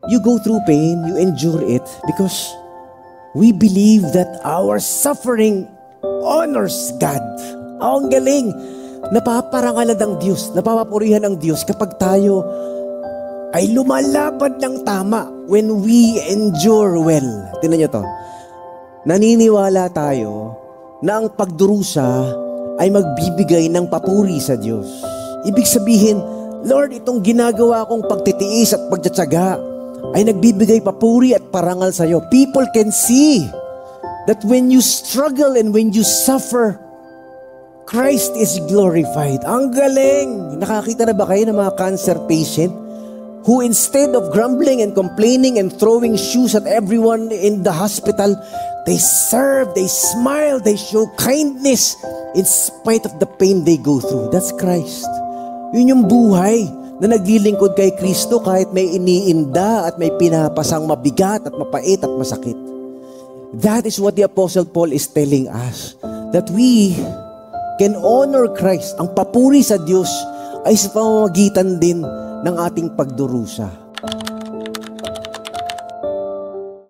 You go through pain, you endure it because we believe that our suffering honors God. Ang galing! Napaparangalan ng Diyos, napapapurihan ng Diyos kapag tayo ay lumalaban ng tama when we endure well. Tingnan niyo to. Naniniwala tayo na ang pagdurusa ay magbibigay ng papuri sa Diyos. Ibig sabihin, Lord, itong ginagawa kong pagtitiis at pagtsatsaga ay nagbibigay papuri at parangal sa iyo. People can see that when you struggle and when you suffer, Christ is glorified. Ang galing! Nakakita na ba kayo ng mga cancer patient who instead of grumbling and complaining and throwing shoes at everyone in the hospital, they serve, they smile, they show kindness in spite of the pain they go through. That's Christ. Yun yung buhay na naglilingkod kay Kristo kahit may iniinda at may pinapasang mabigat at mapait at masakit. That is what the Apostle Paul is telling us. That we can honor Christ. Ang papuri sa Diyos ay sa pamamagitan din ng ating pagdurusa.